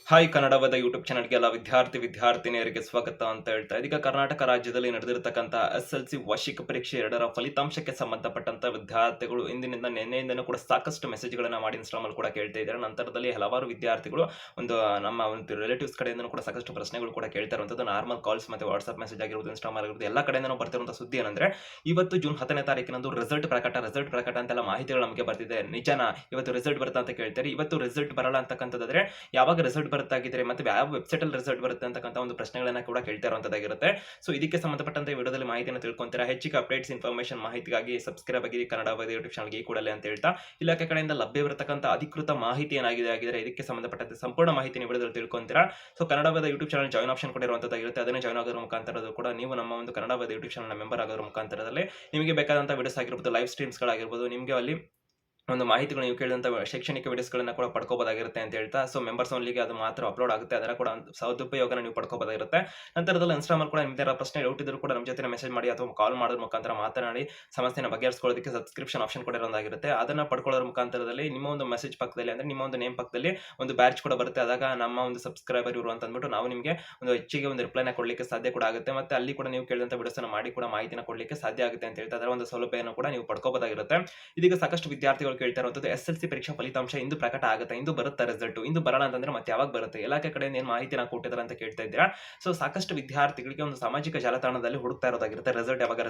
Hi ಕನ್ನಡವಾದ YouTube ಚಾನಲ್ಗೆ ಎಲ್ಲ ವಿದ್ಯಾರ್ಥಿನಿಯರಿಗೆ ಸ್ವಾಗತ ಅಂತ ಹೇಳ್ತಾ ಇದೀಗ ಕರ್ನಾಟಕ ರಾಜ್ಯದಲ್ಲಿ ನಡೆದಿರತಕ್ಕಂಥ SLC ವಾರ್ಷಿಕ ಪರೀಕ್ಷೆ 2ರ ಫಲಿತಾಂಶಕ್ಕೆ ಸಂಬಂಧಪಟ್ಟಂತ ವಿದ್ಯಾರ್ಥಿಗಳು ಇಂದಿನಿಂದ ನಿನ್ನೆಯಿಂದನೂ ಕೂಡ ಸಾಕಷ್ಟು ಮೆಸೇಜ್ಗಳನ್ನ ಮಾಡಿ ಇನ್ಸ್ಟಾಮಲ್ಲಿ ಕೂಡ ಕೇಳ್ತಾ ಇದ್ದಾರೆ. ನಂತರದಲ್ಲಿ ಹಲವಾರು ವಿದ್ಯಾರ್ಥಿಗಳು ನಮ್ಮ ಒಂದು ರಿಲೇಟಿವ್ಸ್ ಕಡೆಯಿಂದನೂ ಕೂಡ ಸಾಕಷ್ಟು ಪ್ರಶ್ನೆಗಳು ಕೂಡ ಕೇಳ್ತಾ ಇರುವಂಥದ್ದು ನಾರ್ಮಲ್ ಕಾಲ್ಸ್ ಮತ್ತೆ ವಾಟ್ಸ್ಆಪ್ ಮೆಸೇಜ್ ಆಗಿರ್ಬೋದು, ಇನ್ಸ್ಟಾಮಾಲ್ ಆಗಿರ್ಬೋದು, ಎಲ್ಲ ಕಡೆಯಿಂದನೂ ಬರ್ತಿರುವಂಥ ಸುದ್ದಿ ಏನಂದ್ರೆ ಇವತ್ತು ಜೂನ್ 10ನೇ ತಾರೀಕಿನಂದು ರಿಸಲ್ಟ್ ಪ್ರಕಟ ಅಂತೆಲ್ಲ ಮಾಹಿತಿಗಳು ನಮಗೆ ಬರ್ತಿದೆ. ನಿಜನಾ ಇವತ್ತು ರಿಸಲ್ಟ್ ಬರುತ್ತೆ ಅಂತ ಕೇಳ್ತಾರೆ. ಇವತ್ತು ರಿಸಲ್ಟ್ ಬರಲ್ಲ ಅಂತಕ್ಕಂಥದ್ದಾದ್ರೆ ಯಾವಾಗ ರಿಸಲ್ಟ್ ಬರುತ್ತಾಗಿದ್ರೆ ಮತ್ತೆ ಯಾವ ವೆಬ್ಸೈಟ್ ಅಲ್ಲಿ ರಿಸಲ್ಟ್ ಬರುತ್ತೆ ಅಂತಕ್ಕಂಥ ಒಂದು ಪ್ರಶ್ನೆಗಳನ್ನ ಕೂಡ ಕೇಳ್ತಾ ಇರುವಂತದ್ದಾಗಿರುತ್ತೆ. ಸೊ ಇದಕ್ಕೆ ಸಂಬಂಧಪಟ್ಟಂತೆ ವಿಡಿಯೋದಲ್ಲಿ ಮಾಹಿತಿಯನ್ನು ತಿಳ್ಕೊಂತೀರಾ. ಹೆಚ್ಚಿಗೆ ಅಪ್ಡೇಟ್ಸ್ ಇನ್ಫಾರ್ಮೇಷನ್ ಮಾಹಿತಿಗಾಗಿ ಸಬ್ಸ್ಕ್ರೈಬ್ ಆಗಿ ಕನ್ನಡವಾದ ಯೂಟ್ಯೂಬ್ ಚಾನಲ್ಗೆ ಕೂಡಲೇ ಅಂತ ಹೇಳ್ತಾ ಇಲಾಖೆ ಕಡೆಯಿಂದ ಲಭ್ಯವಿರತಕ್ಕಂಥ ಅಧಿಕೃತ ಮಾಹಿತಿ ಏನಾಗಿದೆ ಆಗಿದ್ರೆ ಇದಕ್ಕೆ ಸಂಬಂಧಪಟ್ಟಂತೆ ಸಂಪೂರ್ಣ ಮಾಹಿತಿ ವಿಡಿಯೋದಲ್ಲಿ ತಿಳ್ಕೊಂತೀರಾ. ಸೊ ಕನ್ನಡವಾದ ಯೂಟ್ಯೂಬ್ ಚಾನಲ್ ಜಾಯ್ನ್ ಆಪ್ಷನ್ ಕೂಡ ಇರುವಂತದ್ದಾಗಿರುತ್ತೆ. ಅದನ್ನೇ ಜಾಯ್ನ್ ಆಗೋದ್ರ ಮುಖಾಂತರ ಕೂಡ ನೀವು ನಮ್ಮ ಒಂದು ಕನ್ನಡವಾದ ಯೂಟ್ಯೂಬ್ ಚಾನಲ್ ಮೆಂಬರ್ ಆಗೋದ್ರ ಮುಖಾಂತರದಲ್ಲಿ ನಿಮಗೆ ಬೇಕಾದಂತಹ ವಿಡಿಯೋಸ್ ಆಗಿರ್ಬೋದು, ಲೈವ್ ಸ್ಟ್ರೀಮ್ಸ್ ಗಳಾಗಿರ್ಬೋದು, ನಿಮಗೆ ಅಲ್ಲಿ ಒಂದು ಮಾಹಿತಿಗಳು ನೀವು ಕೇಳಿದಂಥ ಶೈಕ್ಷಣಿಕ ವಿಡಿಯೋಸ್ಗಳನ್ನ ಕೂಡ ಪಡ್ಕೋಬೋದಾಗಿರುತ್ತೆ ಅಂತ ಹೇಳ್ತಾ. ಸೊ ಮೆಂಬರ್ಸ್ ಓನ್ಲಿಗೆ ಅದು ಮಾತ್ರ ಅಪ್ಲೋಡ್ ಆಗುತ್ತೆ, ಅದರ ಕೂಡ ಸದುಪಯೋಗನ ನೀವು ಪಡ್ಕೋಬೋದಾಗಿರುತ್ತೆ. ನಂತರದಲ್ಲಿ ಇನ್ಸ್ಟಾಮಲ್ಲಿ ಕೂಡ ನಿಮ್ದೇ ಪ್ರಶ್ನೆ ಡೌಟ್ ಇದ್ರೂ ಕೂಡ ನಮ್ಮ ಜೊತೆ ಮೆಸೇಜ್ ಮಾಡಿ ಅಥವಾ ಕಾಲ್ ಮಾಡೋದ್ರ ಮುಖಾಂತರ ಮಾತನಾಡಿ ಸಮಸ್ಯೆನ ಬಗೆಹರಿಸ್ಕೊಳ್ಳೋದಕ್ಕೆ ಸಬ್ಸ್ಕ್ರಿಪ್ಷನ್ ಆಪ್ಷನ್ ಕೂಡ ಇರೋದಾಗಿರುತ್ತೆ. ಅದನ್ನ ಪಡ್ಕೊಳ್ಳೋದ್ರ ಮುಖಾಂತರದಲ್ಲಿ ನಿಮ್ಮ ಒಂದು ಮೆಸೇಜ್ ಪಕ್ಕದಲ್ಲಿ ಅಂದ್ರೆ ನಿಮ್ಮ ಒಂದು ನೇಮ್ ಪಕ್ಕದಲ್ಲಿ ಒಂದು ಬ್ಯಾಚ್ ಕೂಡ ಬರುತ್ತೆ. ಆದಾಗ ನಮ್ಮ ಒಂದು ಸಬ್ಸ್ಕ್ರೈಬರ್ ಇವರು ಅಂತ ಅಂದ್ಬಿಟ್ಟು ನಾವು ನಿಮಗೆ ಒಂದು ಹೆಚ್ಚಿಗೆ ಒಂದು ರಿಪ್ಲೈನ ಕೊಡಲಿಕ್ಕೆ ಸಾಧ್ಯ ಕೂಡ ಆಗುತ್ತೆ. ಮತ್ತೆ ಅಲ್ಲಿ ಕೂಡ ನೀವು ಕೇಳಿದಂಥ ವಿಡಿಯೋಸ್ನ ಮಾಡಿ ಕೂಡ ಮಾಹಿತಿನ ಕೊಡಲಿಕ್ಕೆ ಸಾಧ್ಯ ಆಗುತ್ತೆ ಅಂತ ಹೇಳ್ತಾ ಅದರ ಒಂದು ಸೌಲಭ್ಯವನ್ನು ಕೂಡ ನೀವು ಪಡ್ಕೋಬೋದಾಗಿರುತ್ತೆ. ಇದೀಗ ಸಾಕಷ್ಟು ವಿದ್ಯಾರ್ಥಿಗಳು ಕೇಳ್ತಾ ಇರುವಂತದ್ದು SLC ಪರೀಕ್ಷಾ ಫಲಿತಾಂಶ ಇಂದು ಪ್ರಕಟ ಆಗುತ್ತೆ, ಇಂದು ಬರುತ್ತೆ ರಿಸಲ್ಟ್, ಇಂದು ಬರಲ್ಲ ಅಂತಂದ್ರೆ ಮತ್ತೆ ಯಾವಾಗ ಬರುತ್ತೆ, ಇಲಾಖೆ ಕಡೆಯಿಂದ ಏನು ಮಾಹಿತಿನ ಕೊಟ್ಟಿದ್ದಾರೆ ಅಂತ ಕೇಳ್ತಾ ಇದ್ದೀರಾ. ಸೊ ಸಾಕಷ್ಟು ವಿದ್ಯಾರ್ಥಿಗಳಿಗೆ ಒಂದು ಸಾಮಾಜಿಕ ಜಾಲತಾಣದಲ್ಲಿ ಹುಡುಕ್ತಾ ಇರೋದಾಗಿರುತ್ತೆ ರಿಸಲ್ಟ್ ಯಾವಾಗ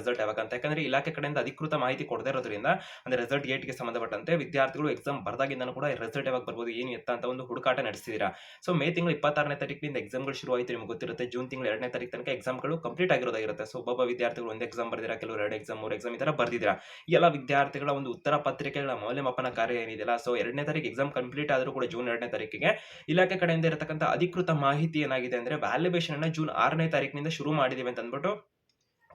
ಅಂತ. ಯಾಕಂದ್ರೆ ಇಲಾಖೆ ಕಡೆಯಿಂದ ಅಧಿಕೃತ ಮಾಹಿತಿ ಕೊಡದೇ ಇರೋದ್ರಿಂದ ಅಂದ್ರೆ ರಿಸಲ್ಟ್ ಡೇಟ್ಗೆ ಸಂಬಂಧಪಟ್ಟಂತೆ ವಿದ್ಯಾರ್ಥಿಗಳು ಎಕ್ಸಾಮ್ ಬರ್ದಾಗಿಂದನೂ ಕೂಡ ರಿಸಲ್ಟ್ ಯಾವಾಗ ಬರ್ಬೋದು ಏನು ಎತ್ತ ಅಂತ ಒಂದು ಹುಡುಕಾಟ ನಡೆಸಿದ್ದೀರಾ. ಸೊ ಮೇ ತಿಂಗಳು 26ನೇ ತಾರೀಕಿನಿಂದ ಎಕ್ಸಾಮ್ಗಳು ಶುರು ಆಯ್ತು, ನಿಮ್ಗೆ ಗೊತ್ತಿರುತ್ತೆ. ಜೂನ್ ತಿಂಗಳು 2ನೇ ತಾರೀಕು ತನಕ ಎಕ್ಸಾಮ್ಗಳು ಕಂಪ್ಲೀಟ್ ಆಗಿರೋದಾಗಿರುತ್ತೆ. ಸೊ ಒಬ್ಬೊಬ್ಬ ವಿದ್ಯಾರ್ಥಿಗಳು ಒಂದು ಎಕ್ಸಾಮ್ ಬರ್ದಿರಾ, ಕೆಲವರು 2 ಎಕ್ಸಾಮ್ 3 ಎಕ್ಸಾಮ್ ಈ ತರ ಬರ್ದಿದ್ದೀರಾ. ಈ ಎಲ್ಲ ವಿದ್ಯಾರ್ಥಿಗಳ ಒಂದು ಉತ್ತರ ಪತ್ರಿಕೆಗಳ ಮೌಲ್ಯಮಾಪನ ಕಾರ್ಯ ಏನಿದೆಯಲ್ಲ, ಸೊ 2ನೇ ತಾರೀಕು ಎಕ್ಸಾಮ್ ಕಂಪ್ಲೀಟ್ ಆದರೂ ಕೂಡ ಜೂನ್ 2ನೇ ತಾರೀಕಿಗೆ ಇಲಾಖೆ ಕಡೆಯಿಂದ ಇರತಕ್ಕಂಥ ಅಧಿಕೃತ ಮಾಹಿತಿ ಏನಾಗಿದೆ ಅಂದ್ರೆ ವ್ಯಾಲ್ಯೂಯೇಷನ್ ಅನ್ನ ಜೂನ್ 6ನೇ ತಾರೀಕಿನಿಂದ ಶುರು ಮಾಡಿದೀವಿ ಅಂತ ಅಂದ್ಬಿಟ್ಟು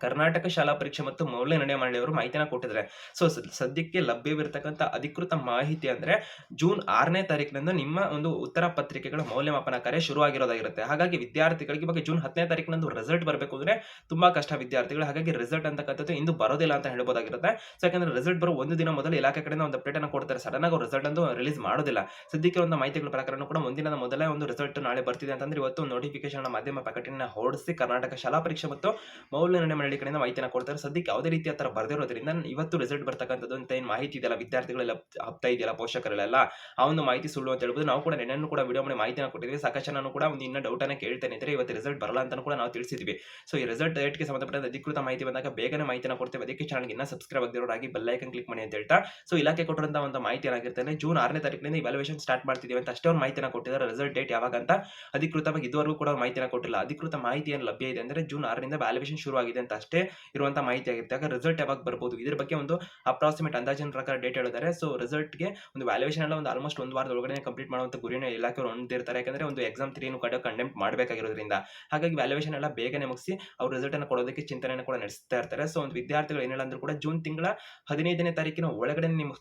ಕರ್ನಾಟಕ ಶಾಲಾ ಪರೀಕ್ಷೆ ಮತ್ತು ಮೌಲ್ಯ ನಿರ್ಣಯ ಮಂಡಳಿಯವರು ಮಾಹಿತಿನ ಕೊಟ್ಟಿದ್ದಾರೆ. ಸೊ ಸದ್ಯಕ್ಕೆ ಲಭ್ಯವಿರತಕ್ಕಂಥ ಅಧಿಕೃತ ಮಾಹಿತಿ ಅಂದ್ರೆ ಜೂನ್ 6ನೇ ತಾರೀಕಿನಿಂದ ನಿಮ್ಮ ಒಂದು ಉತ್ತರ ಪತ್ರಿಕೆಗಳ ಮೌಲ್ಯಮಾಪನ ಕಾರ್ಯ ಶುರು ಆಗಿರೋದಾಗಿರುತ್ತೆ. ಹಾಗಾಗಿ ವಿದ್ಯಾರ್ಥಿಗಳಿಗೆ ಇವಾಗ ಜೂನ್ 10ನೇ ತಾರೀಕಿನಂದು ರಿಸಲ್ಟ್ ಬರಬೇಕು ಅಂದ್ರೆ ತುಂಬಾ ಕಷ್ಟ ವಿದ್ಯಾರ್ಥಿಗಳು. ಹಾಗಾಗಿ ರಿಸಲ್ಟ್ ಅಂತಕ್ಕಂಥದ್ದು ಇಂದು ಬರೋದಿಲ್ಲ ಅಂತ ಹೇಳ್ಬೋದಾಗಿರುತ್ತೆ. ಸೊ ಯಾಕಂದ್ರೆ ರಿಸಲ್ಟ್ ಬರೋ ಒಂದು ದಿನ ಮೊದಲು ಇಲಾಖೆ ಕಡೆಯಿಂದ ಒಂದು ಅಪ್ಡೇಟ್ ಅನ್ನು ಕೊಡ್ತಾರೆ. ಸಡನ್ ಆಗಿ ರಿಸಲ್ಟ್ ಅಂತೂ ರಿಲೀಸ್ ಮಾಡೋದಿಲ್ಲ. ಸದ್ಯಕ್ಕೆ ಒಂದು ಮಾಹಿತಿಗಳ ಪ್ರಕಾರ ಕೂಡ ಮುಂದಿನ ಮೊದಲೇ ಒಂದು ರಿಸಲ್ಟ್ ನಾಳೆ ಬರ್ತಿದೆ ಅಂತಂದ್ರೆ ಇವತ್ತು ನೋಟಿಫಿಕೇಶನ್ ಮಾಧ್ಯಮ ಪ್ರಕಟಣೆ ಹೊರಡಿಸಿ ಕರ್ನಾಟಕ ಶಾಲಾ ಪರೀಕ್ಷೆ ಮತ್ತು ಮೌಲ್ಯ ನಿರ್ಣಯ ಮಂಡಳಿ ಕಡೆಯಿಂದ ಮಾಹಿತಿನ ಕೊಡ್ತಾರೆ. ಸದ್ಯಕ್ಕೆ ಯಾವುದೇ ರೀತಿ ತರ ಬರ್ದಿರೋದ್ರಿಂದ ಇವತ್ತು ರಿಸಲ್ಟ್ ಬರ್ತಕ್ಕಂಥದ್ದು ಅಂತ ಏನು ಮಾಹಿತಿ ಇದೆಯಲ್ಲ ವಿದ್ಯಾರ್ಥಿಗಳೆಲ್ಲ ಹಪ್ತಾ ಇದೆಯಲ್ಲ ಪೋಷಕರೆಲ್ಲ ಆ ಒಂದು ಮಾಹಿತಿ ಸುಳ್ಳು ಅಂತ ಹೇಳ್ಬೋದು. ನಾವು ಕೂಡ ನೆನ್ನೆ ಕೂಡ ವಿಡಿಯೋ ಮಾಡಿ ಮಾಹಿತಿನ ಕೊಟ್ಟಿದ್ವಿ. ಸಾಕಷ್ಟು ನಾನು ಕೂಡ ಒಂದು ಇನ್ನ ಡೌಟ್ ಅನ್ನ ಕೇಳ್ತೇನೆ ಇದ್ರೆ ಇವತ್ತು ರಿಸಲ್ಟ್ ಬರಲ್ಲ ಅಂತ ಕೂಡ ನಾವು ತಿಳಿಸಿದ್ವಿ. ಸೊ ಈ ರಿಸಲ್ಟ್ ಡೇಟ್ಗೆ ಸಂಬಂಧಪಟ್ಟ ಅಧಿಕೃತ ಮಾಹಿತಿ ಬಂದಾಗ ಬೇಗನೆ ಮಾಹಿತಿನ ಕೊಡ್ತೇವೆ. ಅದಕ್ಕೆ ಚಾನಲ್ಗೆ ಇನ್ನ ಸಬ್ಸ್ಕ್ರೈಬ್ ಆಗದಿರೋರಾಗಿ ಬೆಲ್ ಐಕನ್ ಕ್ಲಿಕ್ ಮಾಡಿ ಅಂತ ಹೇಳ್ತಾ. ಸೊ ಇಲಾಖೆ ಕೊಟ್ಟಿರುವಂತಹ ಒಂದು ಮಾಹಿತಿ ಏನಾಗಿರ್ತಾನೆ ಜೂನ್ 6ನೇ ತಾರೀಕಿನಿಂದ ಇವ್ಯಾಲ್ಯೂಯೇಷನ್ ಸ್ಟಾರ್ಟ್ ಮಾಡ್ತಿದ್ದೀವಿ ಅಂತ ಅಷ್ಟೇ ಒಂದು ಮಾಹಿತಿನ ಕೊಟ್ಟಿದ್ದಾರೆ. ರಿಸಲ್ಟ್ ಡೇಟ್ ಯಾವಾಗ ಅಂತ ಅಧಿಕೃತವಾಗಿ ಇದುವರೆಗೂ ಕೂಡ ಮಾಹಿತಿನ ಕೊಟ್ಟಿಲ್ಲ. ಅಧಿಕೃತ ಮಾಹಿತಿ ಏನು ಲಭ್ಯ ಇದೆ ಅಂದ್ರೆ ಜೂನ್ 6ರಿಂದ ವ್ಯಾಲ್ಯೂಯೇಷನ್ ಶುರು ಆಗಿದೆ ಅಂತ ಅಷ್ಟೇ ಇರುವಂತಹ ಮಾಹಿತಿ ಆಗಿರುತ್ತೆ. ಆಗ ರಿಸಲ್ಟ್ ಯಾವಾಗ ಬರ್ಬೋದು ಇದ್ರ ಬಗ್ಗೆ ಒಂದು ಅಪ್ರಾಕ್ಸಿಮೇಟ್ ಅಂದಾಜಿನ ಪ್ರಕಾರ ಡೇಟ್ ಹೇಳಿದ್ದಾರೆ. ಸೊ ರಿಸಲ್ಟ್ಗೆ ಒಂದು ವ್ಯಾಲ್ಯೂಯೇಷನ್ ಎಲ್ಲ ಒಂದು ಆಲ್ಮೋಸ್ಟ್ ಒಂದು ವಾರದ ಒಳಗಡೆ ಕಂಪ್ಲೀಟ್ ಮಾಡುವಂತ ಗುರಿನ ಇಲಾಖೆಯವರು ಹೊಂದಿರ್ತಾರೆ. ಯಾಕಂದ್ರೆ ಒಂದು ಎಕ್ಸಾಮ್ 3 ಕೂಡ ಕಂಡಕ್ಟ್ ಮಾಡಬೇಕಾಗಿರೋದ್ರಿಂದ ಹಾಗಾಗಿ ವ್ಯಾಲ್ಯೂಯೇಷನ್ ಎಲ್ಲ ಬೇಗನೆ ಮುಗಿಸಿ ಅವ್ರು ರಿಸಲ್ಟ್ ಅನ್ನು ಕೊಡೋದಕ್ಕೆ ಚಿಂತನೆಯನ್ನು ಕೂಡ ನಡೆಸ್ತಾ ಇರ್ತಾರೆ. ಸೊ ಒಂದು ವಿದ್ಯಾರ್ಥಿಗಳು ಏನಿಲ್ಲ ಅಂದ್ರೂ ಕೂಡ ಜೂನ್ ತಿಂಗಳ 15ನೇ ತಾರೀಕಿನ ಒಳಗಡೆ ನಿಮ್ಮ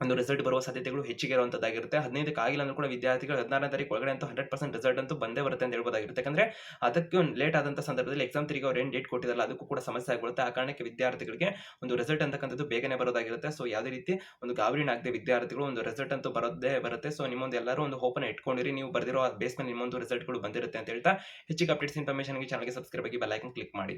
ಒಂದು ರಿಸಲ್ಟ್ ಬರುವ ಸಾಧ್ಯತೆಗಳು ಹೆಚ್ಚಿಗೆ ಇರುವಂತದ್ದಾಗಿರುತ್ತೆ. 15ಕ್ಕೆ ಆಗಿಲ್ಲ ಅಂದ್ರೂ ಕೂಡ ವಿದ್ಯಾರ್ಥಿಗಳು 16ನೇ ತಾರೀಕು ಒಳಗಡೆ ಅಂತೂ 100% ರಿಸಲ್ಟ್ ಅಂತೂ ಬಂದೇ ಬರುತ್ತೆ ಅಂತ ಹೇಳ್ಬೋದಾಗಿರುತ್ತೆ. ಯಾಕಂದ್ರೆ ಅದಕ್ಕೆ ಲೇಟ್ ಆದಂತ ಸಂದರ್ಭದಲ್ಲಿ ಎಕ್ಸಾಮ್ 3ಗೆ ಅವ್ರು ಏನು ಡೇಟ್ ಕೊಟ್ಟಿದಾರಲ್ಲ ಅದಕ್ಕೂ ಕೂಡ ಸಮಸ್ಯೆ ಆಗಿರುತ್ತೆ. ಆ ಕಾರಣಕ್ಕೆ ವಿದ್ಯಾರ್ಥಿಗಳಿಗೆ ಒಂದು ರಿಸಲ್ಟ್ ಅಂತಕ್ಕಂಥದ್ದು ಬೇಗನೆ ಬರೋದಾಗಿರುತ್ತೆ. ಸೊ ಯಾವುದೇ ರೀತಿ ಒಂದು ಗಾಬರಿನ ಆಗದೆ ವಿದ್ಯಾರ್ಥಿಗಳು ಒಂದು ರಿಸಲ್ಟ್ ಅಂತೂ ಬರೋದೇ ಬರುತ್ತೆ. ಸೊ ನಿಮ್ಮೊಂದು ಎಲ್ಲರೂ ಒಂದು ಹೋಪನ್ನ ಇಟ್ಕೊಂಡಿರಿ, ನೀವು ಬರೆದಿರೋ ಬೇಸ್ ಮೇಲೆ ನಿಮ್ಮೊಂದು ರಿಸಲ್ಟ್ಗಳು ಬಂದಿರುತ್ತೆ ಅಂತ ಹೇಳ್ತಾ ಹೆಚ್ಚಿಗೆ ಅಪ್ಡೇಟ್ಸ್ ಇನ್ಫಾರ್ಮೇಷನ್ಗೆ ಚಾನಲ್ಗೆ ಸಬ್ಸ್ಕ್ರೈಬ್ ಆಗಿ ಬೆಲ್ ಐಕನ್ ಕ್ಲಿಕ್ ಮಾಡಿ.